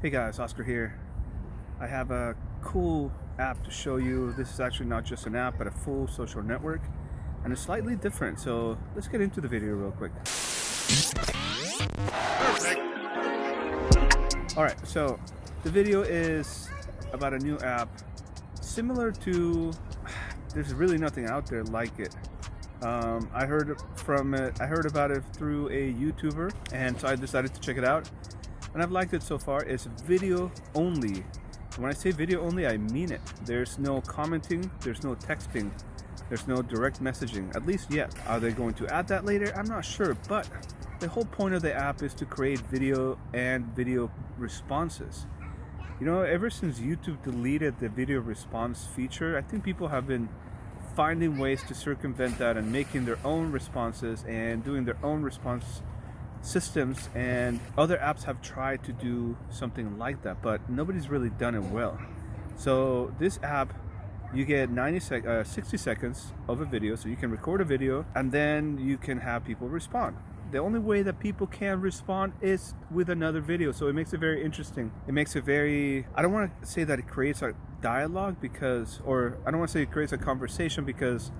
Hey guys, Oscar here. I have a cool app to show you. This is actually not just an app, but a full social network, and it's slightly different. So let's get into the video real quick. Alright, so the video is about a new app similar to, there's really nothing out there like it. I heard about it through a YouTuber, and so I decided to check it out. And I've liked it so far. It's video only. When I say video only, I mean it. There's no commenting, there's no texting, there's no direct messaging, at least yet. Are they going to add that later? I'm not sure, but the whole point of the app is to create video and video responses. You know, ever since YouTube deleted the video response feature, I think people have been finding ways to circumvent that and making their own responses and doing their own response systems, and other apps have tried to do something like that, but nobody's really done it well. So this app, you get 60 seconds of a video, so you can record a video and then you can have people respond. The only way that people can respond is with another video, so it makes it very interesting. It makes it very, I don't want to say that it creates a dialogue because, or I don't want to say it creates a conversation, because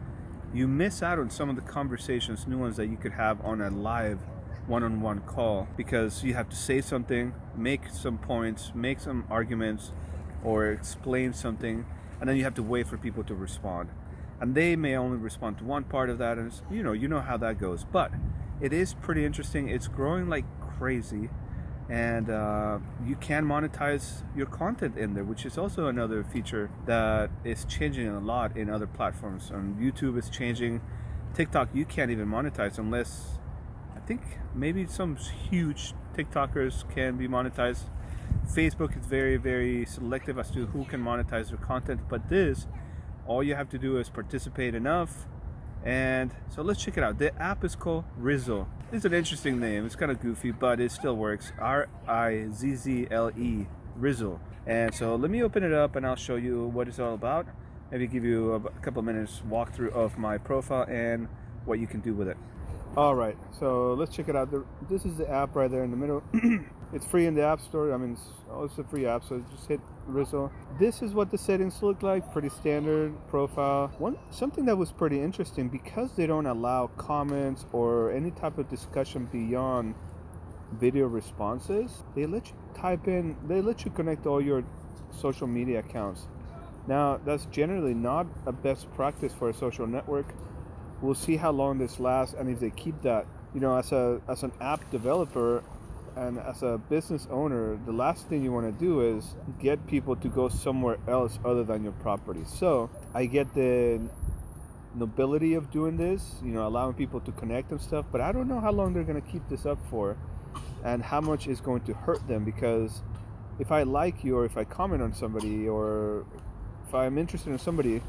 you miss out on some of the conversations, new ones that you could have on a live one-on-one call, because you have to say something, make some points, make some arguments, or explain something, and then you have to wait for people to respond, and they may only respond to one part of that, and it's, you know how that goes. But it is pretty interesting. It's growing like crazy, and you can monetize your content in there, which is also another feature that is changing a lot in other platforms. YouTube is changing. TikTok, you can't even monetize unless, I think maybe some huge TikTokers can be monetized. Facebook is very, very selective as to who can monetize their content, but this, all you have to do is participate enough. And so let's check it out. The app is called Rizzle. It's an interesting name. It's kind of goofy, but it still works. Rizzle, Rizzle. And so let me open it up and I'll show you what it's all about. Maybe give you a couple minutes walkthrough of my profile and what you can do with it. Alright, so let's check it out. This is the app right there in the middle. It's free in the App Store. I mean, it's a free app, so just hit Rizzle. This is what the settings look like. Pretty standard profile. Something that was pretty interesting, because they don't allow comments or any type of discussion beyond video responses, they let you connect all your social media accounts. Now, that's generally not a best practice for a social network. We'll see how long this lasts, and if they keep that. You know, as an app developer and as a business owner, the last thing you want to do is get people to go somewhere else other than your property. So I get the nobility of doing this, you know, allowing people to connect and stuff, but I don't know how long they're going to keep this up for and how much is going to hurt them, because if I like you, or if I comment on somebody, or if I'm interested in somebody,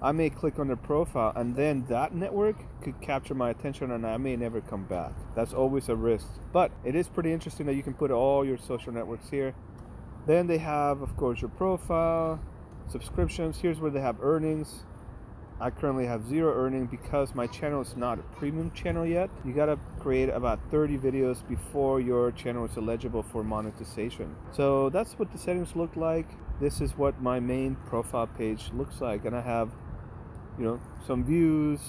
I may click on their profile, and then that network could capture my attention and I may never come back. That's always a risk. But it is pretty interesting that you can put all your social networks here. Then they have, of course, your profile, subscriptions. Here's where they have earnings. I currently have 0 earning because my channel is not a premium channel yet. You gotta create about 30 videos before your channel is eligible for monetization. So that's what the settings look like. This is what my main profile page looks like, and I have, you know, some views,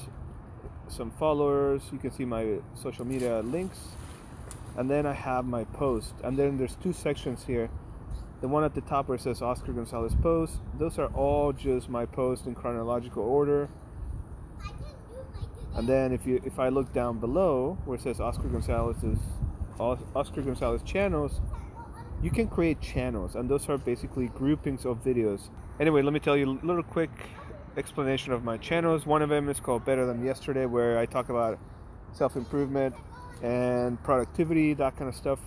some followers. You can see my social media links, and then I have my post, and then there's 2 sections here. The one at the top where it says Oscar Gonzalez post, those are all just my posts in chronological order. And then if I look down below where it says Oscar Gonzalez channels, you can create channels, and those are basically groupings of videos. Anyway, let me tell you a little quick explanation of my channels. One of them is called Better Than Yesterday, where I talk about self-improvement and productivity, that kind of stuff.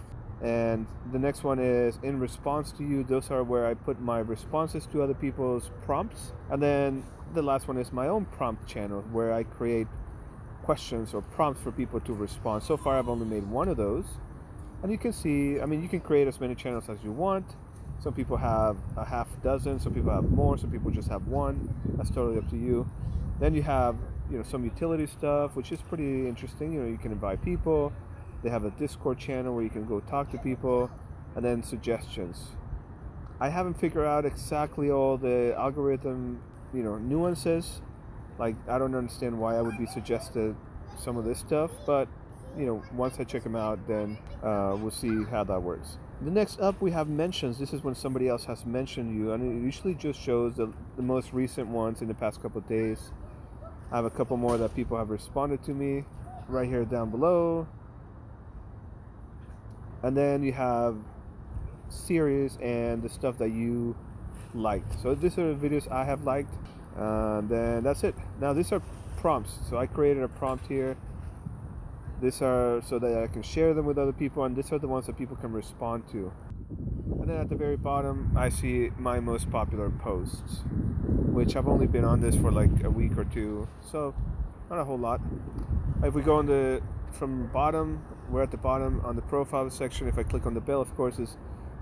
And the next one is In Response to You. Those are where I put my responses to other people's prompts. And then the last one is my own prompt channel, where I create questions or prompts for people to respond. So far I've only made one of those, and you can see, I mean, you can create as many channels as you want. Some people have a half dozen, some people have more, some people just have one. That's totally up to you. Then you have, you know, some utility stuff, which is pretty interesting. You know, you can invite people. They have a Discord channel where you can go talk to people. and then suggestions. I haven't figured out exactly all the algorithm, nuances. Like, I don't understand why I would be suggested some of this stuff, but once I check them out, then we'll see how that works. The next up, we have mentions. This is when somebody else has mentioned you, and it usually just shows the most recent ones in the past couple of days. I have a couple more that people have responded to me right here down below. And then you have series and the stuff that you liked. So these are the videos I have liked. And then that's it. Now these are prompts. So I created a prompt here. These are so that I can share them with other people, and these are the ones that people can respond to. And then at the very bottom, I see my most popular posts, which I've only been on this for like a week or two, so not a whole lot. If we go on from bottom, we're at the bottom on the profile section. If I click on the bell, of course, is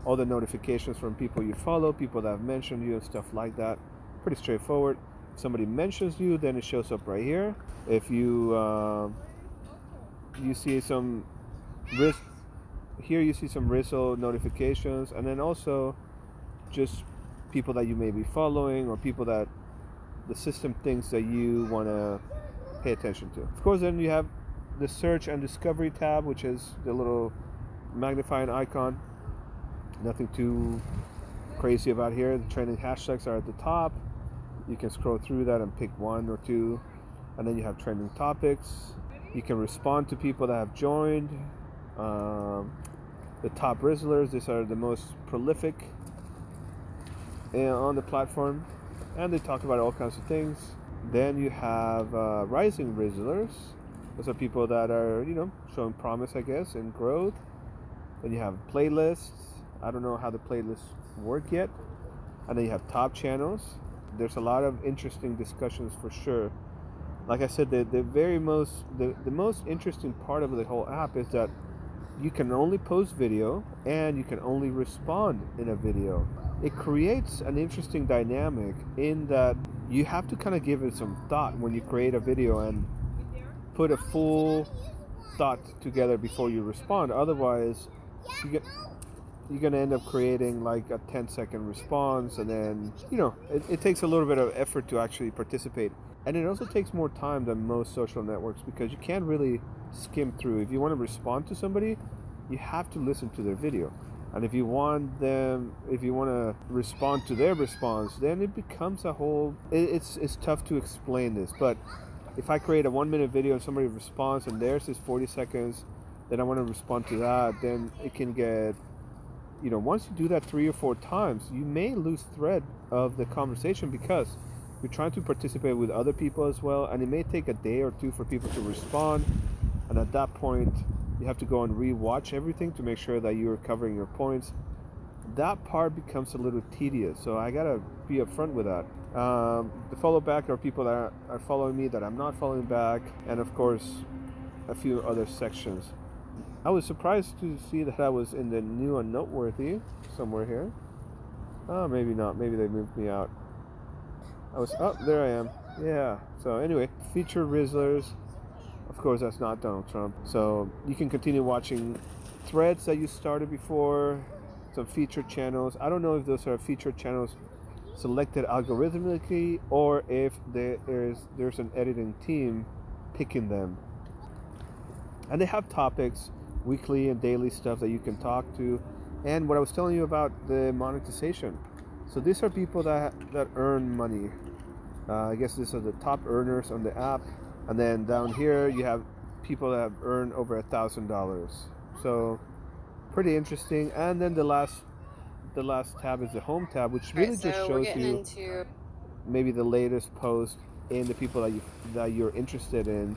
all the notifications from people you follow, people that have mentioned you and stuff like that. Pretty straightforward. If somebody mentions you, then it shows up right here. If you see some here you see some Rizzle notifications, and then also just people that you may be following or people that the system thinks that you want to pay attention to. Of course, then you have the search and discovery tab, which is the little magnifying icon. Nothing too crazy about here. The trending hashtags are at the top. You can scroll through that and pick one or two, and then you have trending topics. You can respond to people that have joined. The top Rizzlers, these are the most prolific on the platform, and they talk about all kinds of things. Then you have rising Rizzlers. Those are people that are, showing promise, I guess, and growth. Then you have playlists. I don't know how the playlists work yet. And then you have top channels. There's a lot of interesting discussions for sure. Like I said, the most interesting part of the whole app is that you can only post video and you can only respond in a video. It creates an interesting dynamic in that you have to kind of give it some thought when you create a video and put a full thought together before you respond. Otherwise, you're going to end up creating like a 10-second response, and then, it takes a little bit of effort to actually participate. And it also takes more time than most social networks because you can't really skim through. If you want to respond to somebody, you have to listen to their video. And if you want to respond to their response, then it becomes a whole, it's tough to explain this. But if I create a 1-minute video and somebody responds and theirs is 40 seconds, then I want to respond to that, then it can get, once you do that 3 or 4 times, you may lose thread of the conversation because you're trying to participate with other people as well, and it may take a day or two for people to respond, and at that point you have to go and re-watch everything to make sure that you're covering your points. That part becomes a little tedious, so I gotta be upfront with that. The follow back are people that are following me that I'm not following back, and of course a few other sections. I was surprised to see that I was in the new and noteworthy somewhere here. Oh, maybe not, maybe they moved me out. There I am. Yeah. So anyway, feature Rizzlers. Of course, that's not Donald Trump. So you can continue watching threads that you started before, some featured channels. I don't know if those are featured channels selected algorithmically or if there's an editing team picking them. And they have topics, weekly and daily stuff that you can talk to. And what I was telling you about the monetization. So these are people that earn money. I guess these are the top earners on the app. And then down here you have people that have earned over $1,000. So pretty interesting. And then the last tab is the home tab, which really just shows you maybe the latest post in the people that you're interested in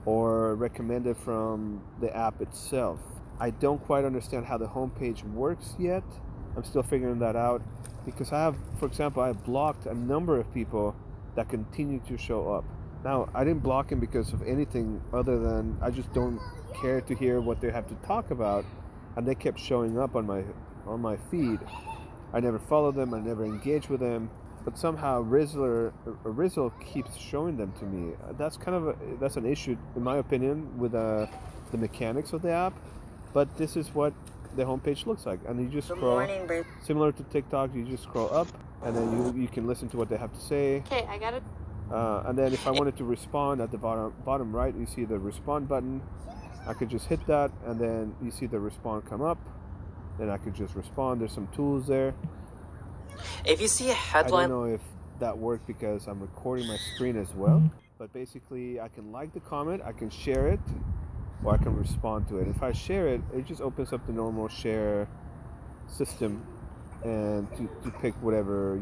or recommended from the app itself. I don't quite understand how the homepage works yet. I'm still figuring that out because for example, I have blocked a number of people that continue to show up. Now, I didn't block them because of anything other than I just don't care to hear what they have to talk about, and they kept showing up on my feed. I never followed them, I never engaged with them, but somehow Rizzle keeps showing them to me. That's an issue in my opinion with the mechanics of the app, but this is what the homepage looks like. And you just Good scroll. morning, Riz. Similar to TikTok, you just scroll up, and then you can listen to what they have to say. Okay, I got it. And then if I wanted to respond, at the bottom right, you see the respond button. I could just hit that, and then you see the respond come up. Then I could just respond. There's some tools there. If you see a I headline, don't know if that worked because I'm recording my screen as well. But basically, I can like the comment, I can share it, or I can respond to it. If I share it, it just opens up the normal share system, and to pick whatever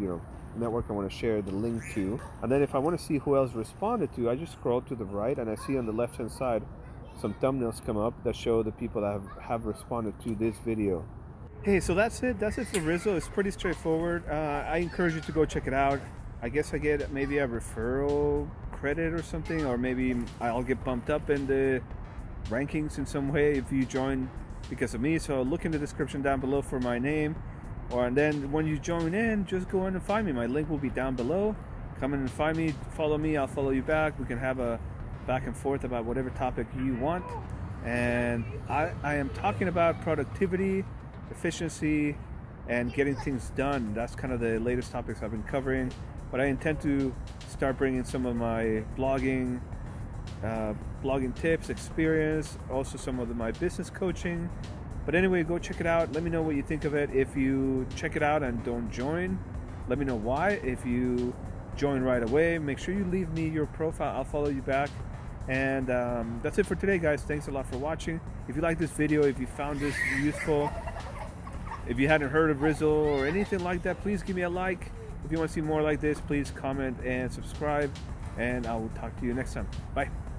network I want to share the link to. And then if I want to see who else responded to, I just scroll to the right, and I see on the left hand side some thumbnails come up that show the people that have responded to this video. Hey, so that's it for Rizzle. It's pretty straightforward. I encourage you to go check it out. I guess I get maybe a referral credit or something, or maybe I'll get bumped up in the rankings in some way if you join because of me. So look in the description down below for my name, and then when you join in, just go in and find me. My link will be down below. Come in and find me, follow me, I'll follow you back. We can have a back and forth about whatever topic you want. And I am talking about productivity, efficiency, and getting things done. That's kind of the latest topics I've been covering. But I intend to start bringing some of my blogging tips, experience, also some of my business coaching. But anyway, go check it out. Let me know what you think of it. If you check it out and don't join, let me know why. If you join right away, make sure you leave me your profile. I'll follow you back. And that's it for today, guys. Thanks a lot for watching. If you like this video, if you found this useful, if you hadn't heard of Rizzle or anything like that, please give me a like. If you want to see more like this, please comment and subscribe. And I will talk to you next time. Bye.